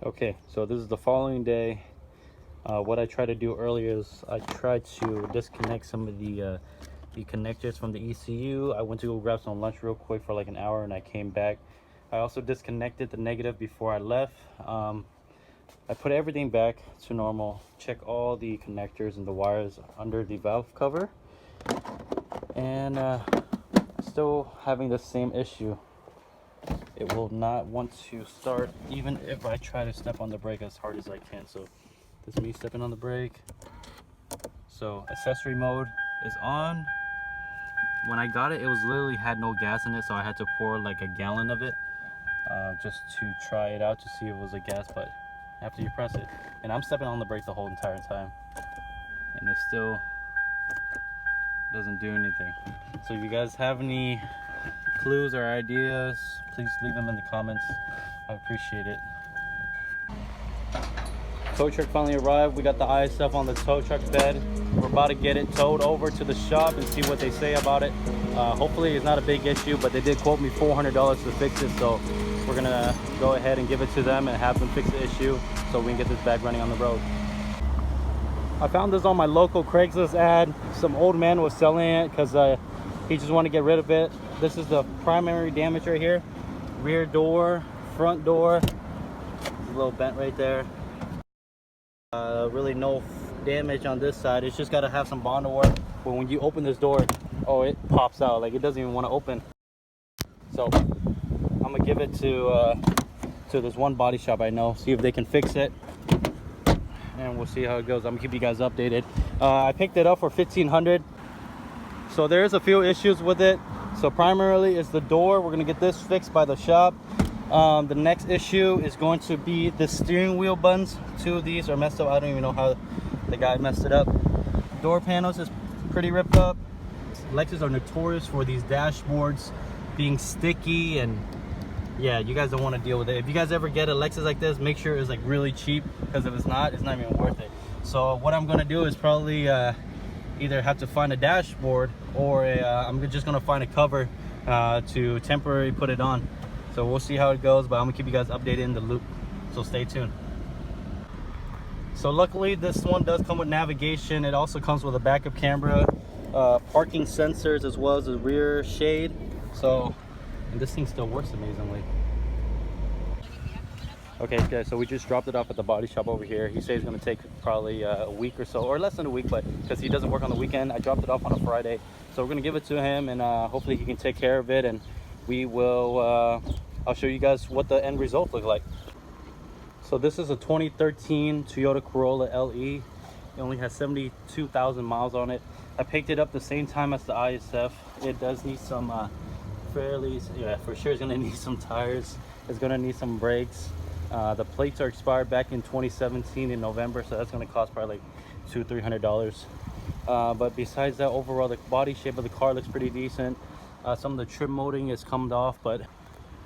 Okay, so this is the following day. What I tried to do earlier is I tried to disconnect some of the connectors from the ECU. I went to go grab some lunch real quick for like an hour and I came back. I also disconnected the negative before I left. I put everything back to normal, check all the connectors and the wires under the valve cover, and still having the same issue. It will not want to start even if I try to step on the brake as hard as I can. So this is me stepping on the brake. So accessory mode is on. When I got it, it was literally had no gas in it, so I had to pour like a gallon of it just to try it out to see if it was a gas. But after you press it, and I'm stepping on the brake the whole entire time, and it still doesn't do anything. So if you guys have any clues or ideas, please leave them in the comments. I appreciate it. Tow truck finally arrived. We got the ISF on the tow truck bed. We're about to get it towed over to the shop and see what they say about it. Hopefully it's not a big issue, but they did quote me $400 to fix it, so we're gonna go ahead and give it to them and have them fix the issue so we can get this bag running on the road. I found this on my local Craigslist ad. Some old man was selling it because he just wanted to get rid of it. This is the primary damage right here. Rear door, front door. There's a little bent right there. Really no damage on this side. It's just got to have some bond work. But when you open this door, oh, it pops out. Like, it doesn't even want to open. So I'm gonna give it to this one body shop I know, see if they can fix it, and we'll see how it goes. I'm gonna keep you guys updated. I picked it up for $1,500. So there's a few issues with it. So primarily is the door. We're gonna get this fixed by the shop. The next issue is going to be the steering wheel buttons. Two of these are messed up. I don't even know how the guy messed it up. Door panels is pretty ripped up. Lexus are notorious for these dashboards being sticky, and yeah, you guys don't want to deal with it. If you guys ever get a Lexus like this, make sure it's like really cheap, because if it's not even worth it. So what I'm gonna do is probably either have to find a dashboard, or I'm just gonna find a cover to temporarily put it on. So we'll see how it goes, but I'm gonna keep you guys updated in the loop, so stay tuned. So luckily this one does come with navigation. It also comes with a backup camera, parking sensors, as well as a rear shade. So, and this thing still works amazingly. Okay guys, so we just dropped it off at the body shop over here. He says it's gonna take probably a week or so, or less than a week, but because he doesn't work on the weekend. I dropped it off on a Friday, so we're gonna give it to him, and hopefully he can take care of it, and we will I'll show you guys what the end result look like. So this is a 2013 Toyota Corolla LE. It only has 72,000 miles on it. I picked it up the same time as the ISF. It does need some for sure it's gonna need some tires. It's gonna need some brakes. The plates are expired back in 2017 in November, so that's gonna cost probably like $200-300. But besides that, overall the body shape of the car looks pretty decent. Some of the trim molding is come off, but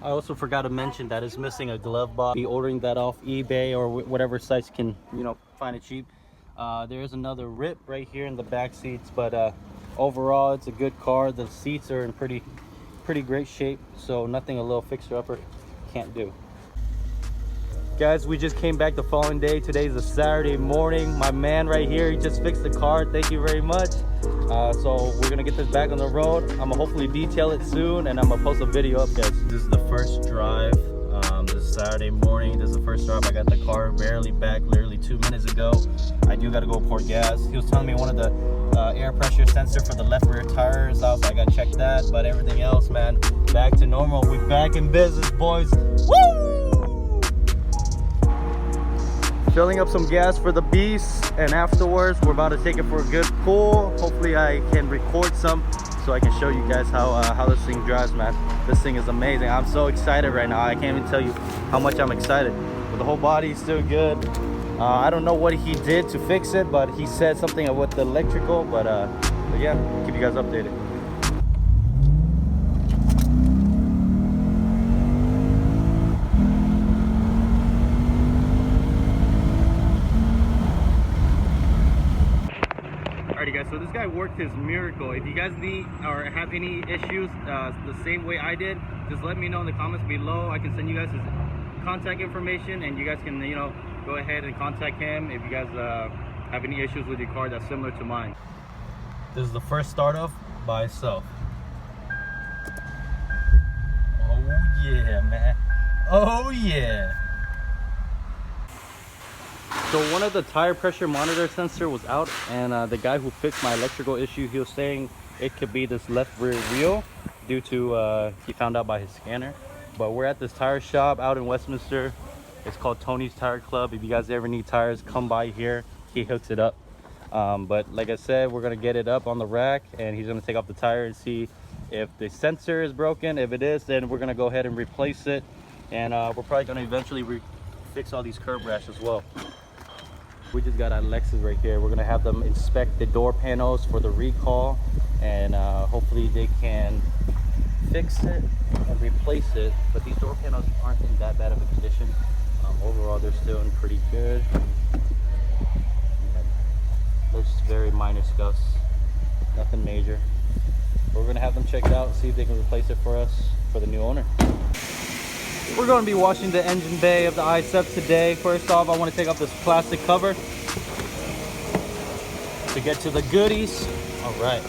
I also forgot to mention that it's missing a glove box. Be ordering that off eBay or whatever sites can, find it cheap. There is another rip right here in the back seats, but overall it's a good car. The seats are in pretty great shape, so nothing a little fixer upper can't do. Guys, we just came back the following day. Today's a Saturday morning. My man right here, he just fixed the car. Thank you very much. So we're gonna get this back on the road. I'm gonna hopefully detail it soon, and I'm gonna post a video up, guys. This is the first drive. This is Saturday morning. This is the first drive. I got the car barely back, literally 2 minutes ago. I do gotta go pour gas. He was telling me one of the air pressure sensor for the left rear tire is out, so I gotta check that. But everything else, man, back to normal. We're back in business, boys. Woo! Filling up some gas for the beast, and afterwards we're about to take it for a good pull. Hopefully I can record some so I can show you guys how this thing drives, man. This thing is amazing. I'm so excited right now. I can't even tell you how much I'm excited. But the whole body is still good. I don't know what he did to fix it, but he said something with the electrical, but yeah, keep you guys updated. Guys, so this guy worked his miracle. If you guys need or have any issues the same way I did, just let me know in the comments below. I can send you guys his contact information, and you guys can, you know, go ahead and contact him if you guys have any issues with your car that's similar to mine. This is the first startup by itself. Oh yeah, man. Oh yeah. So one of the tire pressure monitor sensor was out, and the guy who fixed my electrical issue, he was saying it could be this left rear wheel due to he found out by his scanner. But we're at this tire shop out in Westminster. It's called Tony's Tire Club. If you guys ever need tires, come by here. He hooks it up. But like I said, we're gonna get it up on the rack, and he's gonna take off the tire and see if the sensor is broken. If it is, then we're gonna go ahead and replace it, and we're probably gonna eventually fix all these curb rash as well. We just got our Lexus right here. We're gonna have them inspect the door panels for the recall, and hopefully they can fix it and replace it. But these door panels aren't in that bad of a condition. Overall, they're still in pretty good. There's very minor scuffs, nothing major. But we're gonna have them checked out, see if they can replace it for us for the new owner. We're going to be washing the engine bay of the ISF today. First off, I want to take off this plastic cover to get to the goodies. All right,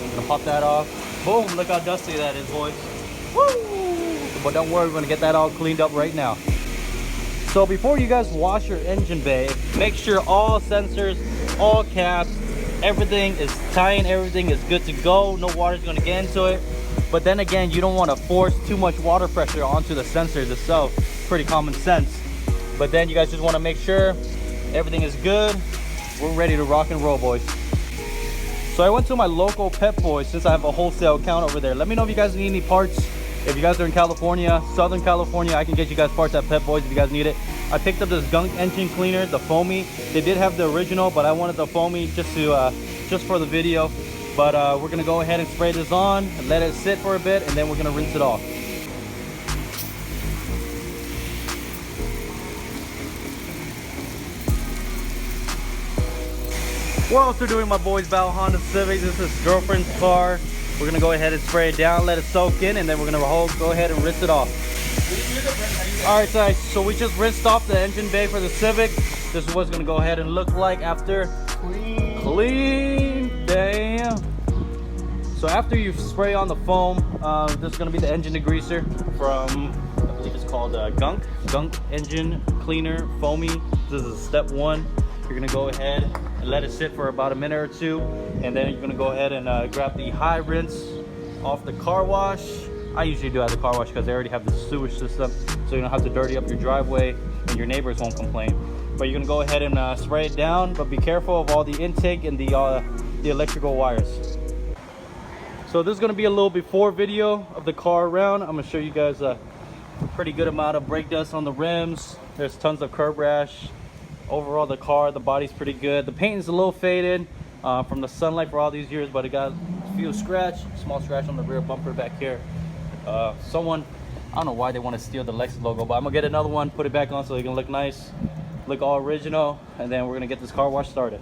I'm gonna pop that off. Boom, look how dusty that is, boys. Woo! But don't worry, we're gonna get that all cleaned up right now. So before you guys wash your engine bay, make sure all sensors, all caps, everything is tight, everything is good to go. No water's gonna get into it. But then again, you don't want to force too much water pressure onto the sensors itself. Pretty common sense. But then you guys just want to make sure everything is good. We're ready to rock and roll, boys. So I went to my local Pep Boys since I have a wholesale account over there. Let me know if you guys need any parts. If you guys are in California, Southern California, I can get you guys parts at Pep Boys if you guys need it. I picked up this gunk engine cleaner, the foamy. They did have the original, but I wanted the foamy just for the video. But we're gonna go ahead and spray this on and let it sit for a bit, and then we're gonna rinse it off. We're also doing my boy's Val Honda Civic. This is his girlfriend's car. We're gonna go ahead and spray it down, let it soak in, and then we're gonna go ahead and rinse it off. All right, guys, so we just rinsed off the engine bay for the Civic. This is what it's gonna go ahead and look like after clean. Damn. So after you spray on the foam, this is gonna be the engine degreaser from, I believe it's called Gunk Engine Cleaner Foamy. This is step one. You're gonna go ahead and let it sit for about a minute or two, and then you're gonna go ahead and grab the high rinse off the car wash. I usually do at the car wash because they already have the sewage system, so you don't have to dirty up your driveway and your neighbors won't complain. But you're gonna go ahead and spray it down, but be careful of all the intake and the electrical wires. So this is gonna be a little before video of the car around. I'm gonna show you guys a pretty good amount of brake dust on the rims. There's tons of curb rash. Overall, the car, the body's pretty good. The paint is a little faded from the sunlight for all these years, but it got a few small scratch on the rear bumper back here. Someone, I don't know why they want to steal the Lexus logo, but I'm gonna get another one, put it back on so it can look nice, look all original, and then we're gonna get this car wash started.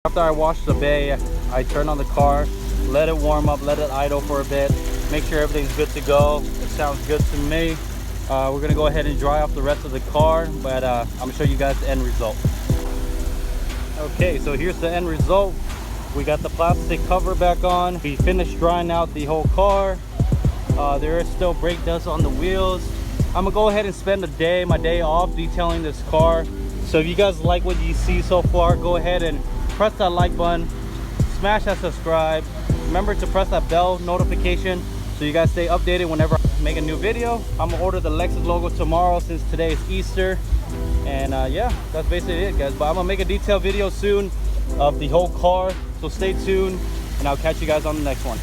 After I wash the bay, I turn on the car, let it warm up, let it idle for a bit, make sure everything's good to go. It sounds good to me. We're gonna go ahead and dry off the rest of the car, but I'm gonna show you guys the end result. Okay, so here's the end result. We got the plastic cover back on. We finished drying out the whole car. There is still brake dust on the wheels. I'm gonna go ahead and spend my day off detailing this car. So if you guys like what you see so far, go ahead and press that like button, smash that subscribe. Remember to press that bell notification so you guys stay updated whenever I make a new video. I'm gonna order the Lexus logo tomorrow since today is Easter. And yeah, that's basically it, guys. But I'm gonna make a detailed video soon of the whole car, so stay tuned, and I'll catch you guys on the next one.